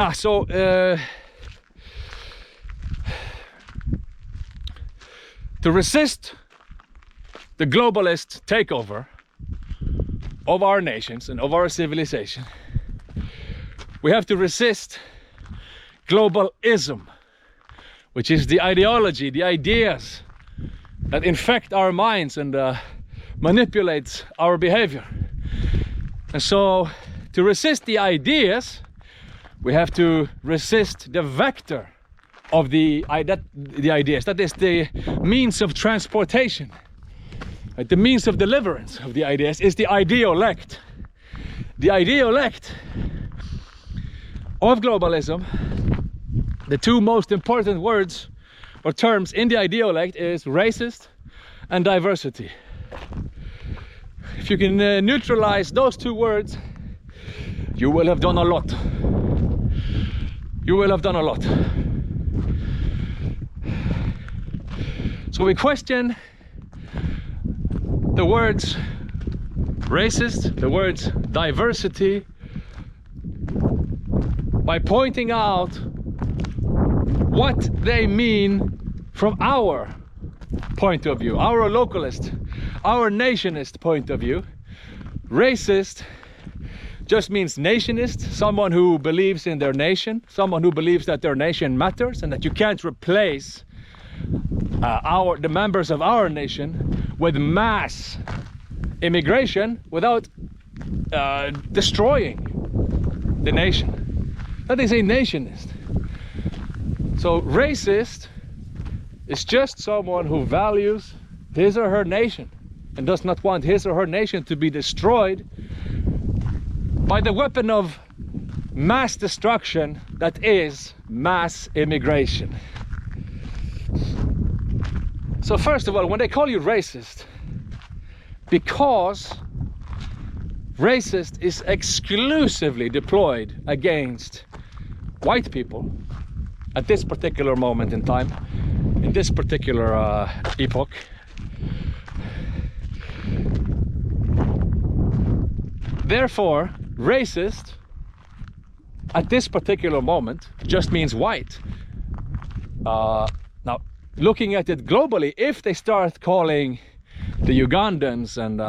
To resist the globalist takeover of our nations and of our civilization, we have to resist globalism, which is the ideology, the ideas that infect our minds and manipulates our behavior. And so to resist the ideas, we have to resist the vector of the ideas. That is the means of transportation. The means of deliverance of the ideas is the ideolect. The ideolect of globalism, the two most important words or terms in the ideolect is racist and diversity. If you can neutralize those two words, you will have done a lot. You will have done a lot. So we question the words racist, the words diversity, by pointing out what they mean from our point of view, our localist, our nationist point of view. Racist just means nationist, someone who believes in their nation, someone who believes that their nation matters and that you can't replace the members of our nation with mass immigration without destroying the nation. That is a nationist. So racist is just someone who values his or her nation and does not want his or her nation to be destroyed by the weapon of mass destruction that is mass immigration. So first of all, when they call you racist, because racist is exclusively deployed against white people at this particular moment in time, in this particular epoch, therefore racist at this particular moment just means white. Now, looking at it globally, if they start calling the Ugandans and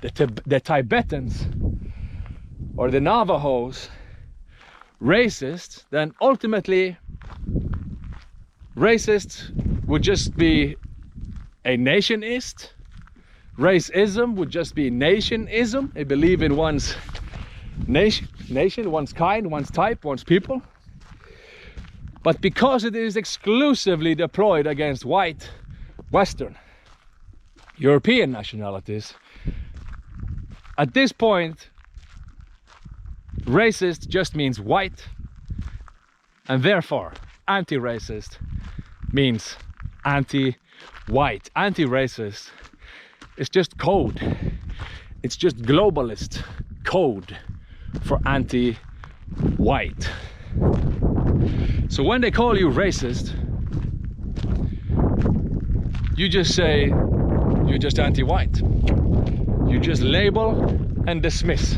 the Tibetans or the Navajos racist, then ultimately racist would just be a nationist. Racism would just be nationism, a belief in one's nation, one's kind, one's type, one's people. But because it is exclusively deployed against white, Western, European nationalities, at this point, racist just means white, and therefore anti-racist means anti-white. Anti-racist is just code. It's just globalist code for anti-white. So when they call you racist, you just say you're just anti-white. You just label and dismiss.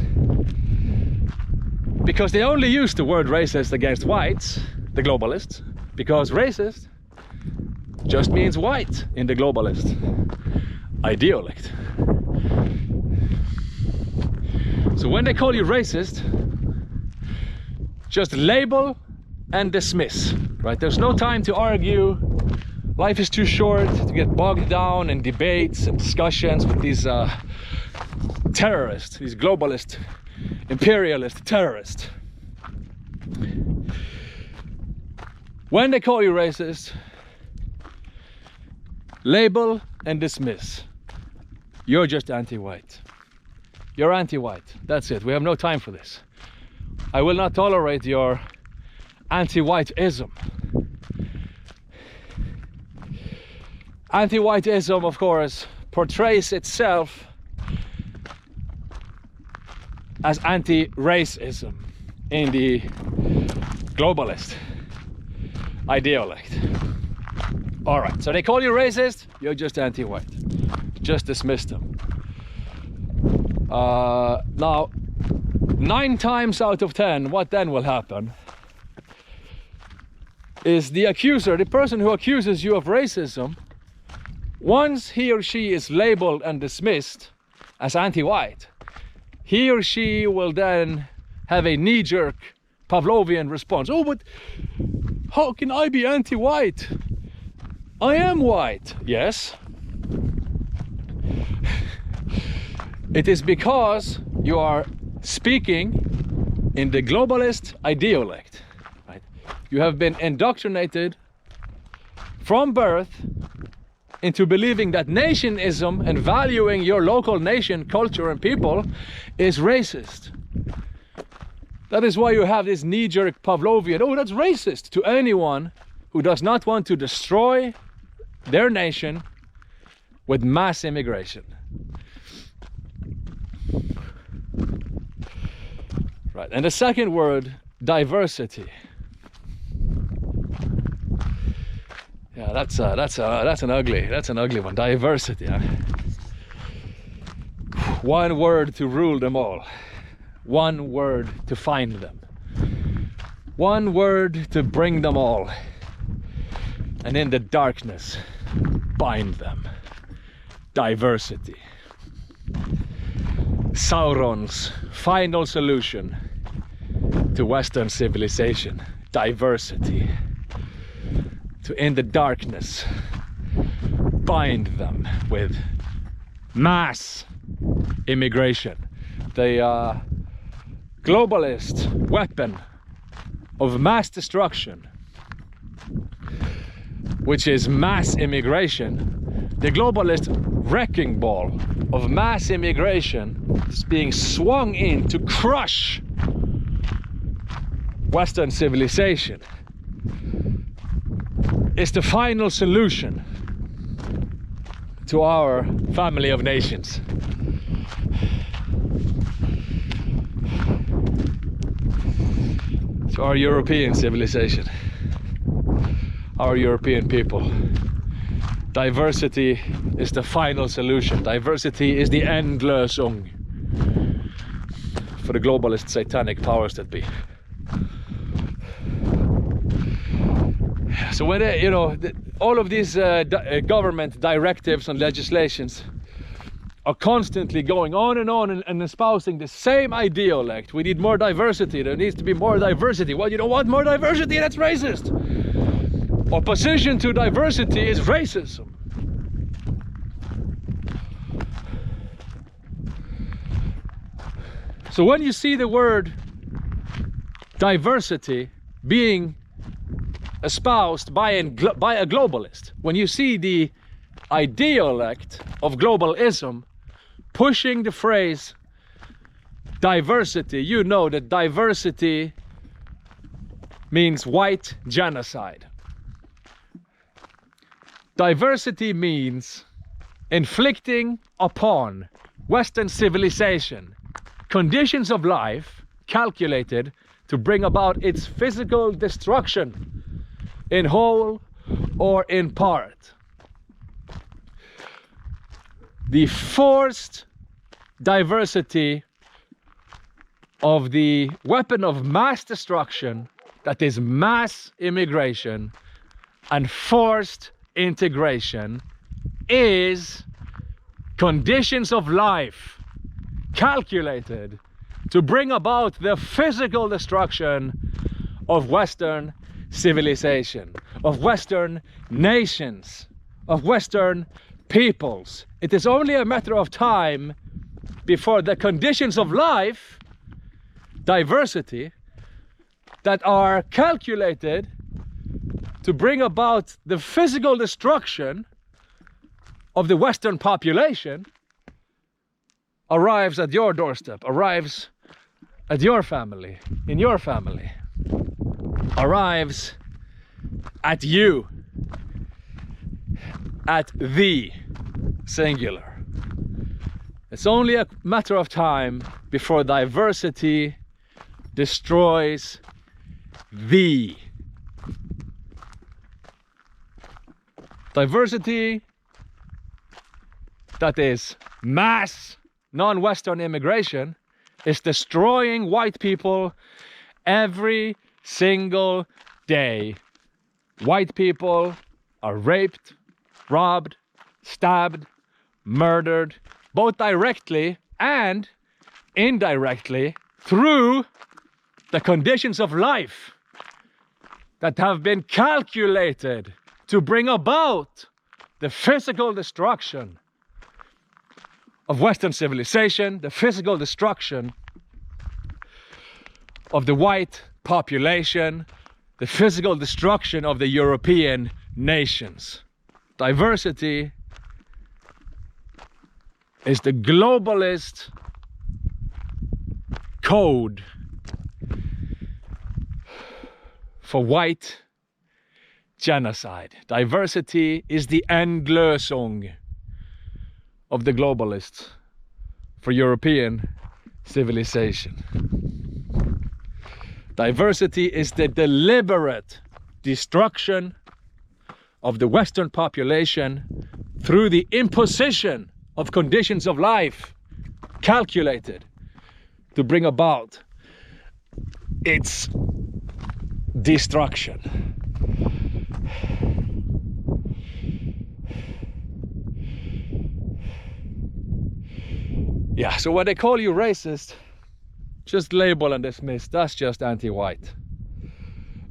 Because they only use the word racist against whites, the globalists, because racist just means white in the globalist ideolect. So when they call you racist, just label and dismiss, right? There's no time to argue. Life is too short to get bogged down in debates and discussions with these terrorists, these globalist, imperialist terrorists. When they call you racist, label and dismiss. You're just anti-white. You're anti-white. That's it. We have no time for this. I will not tolerate your anti-whiteism. Anti-whiteism, of course, portrays itself as anti-racism in the globalist ideolect. All right, so they call you racist, you're just anti-white. Just dismiss them. Now, 9 times out of 10, what then will happen is the accuser, the person who accuses you of racism, once he or she is labeled and dismissed as anti-white, he or she will then have a knee-jerk Pavlovian response. Oh, but how can I be anti-white? I am white. Yes. It is because you are speaking in the globalist ideolect. Right? You have been indoctrinated from birth into believing that nationism and valuing your local nation, culture and people is racist. That is why you have this knee-jerk Pavlovian, oh, that's racist, to anyone who does not want to destroy their nation with mass immigration. Right, and the second word, diversity. Yeah, that's an ugly one. Diversity. Huh? One word to rule them all. One word to find them. One word to bring them all. And in the darkness, bind them. Diversity. Sauron's final solution to Western civilization. Diversity. To in the darkness, bind them with mass immigration. The globalist weapon of mass destruction, which is mass immigration, the globalist wrecking ball of mass immigration is being swung in to crush Western civilization. It's the final solution to our family of nations. To our European civilization, our European people. Diversity is the final solution. Diversity is the Endlösung for the globalist satanic powers that be. So when they, you know, all of these government directives and legislations are constantly going on and espousing the same ideolect. We need more diversity. There needs to be more diversity. Well, you don't want more diversity, that's racist. Opposition to diversity is racism. So when you see the word diversity being espoused by a globalist, when you see the ideolect of globalism pushing the phrase diversity, you know that diversity means white genocide. Diversity means inflicting upon Western civilization conditions of life calculated to bring about its physical destruction in whole or in part. The forced diversity of the weapon of mass destruction, that is mass immigration and forced integration, is conditions of life calculated to bring about the physical destruction of Western civilization, of Western nations, of Western peoples. It is only a matter of time before the conditions of life, diversity, that are calculated to bring about the physical destruction of the Western population arrives at your doorstep, arrives at your family, in your family, arrives at you, at the singular. It's only a matter of time before diversity destroys the. Diversity that is mass non-Western immigration is destroying white people every single day. White people are raped, robbed, stabbed, murdered, both directly and indirectly through the conditions of life that have been calculated to bring about the physical destruction of Western civilization, the physical destruction of the white population, the physical destruction of the European nations. Diversity is the globalist code for white genocide. Diversity is the Endlösung of the globalists for European civilization. Diversity is the deliberate destruction of the Western population through the imposition of conditions of life calculated to bring about its destruction. Yeah, so when they call you racist, just label and dismiss. That's just anti-white.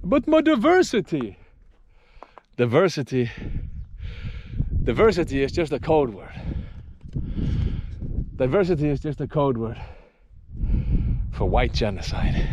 But my diversity is just a code word. Diversity is just a code word for white genocide.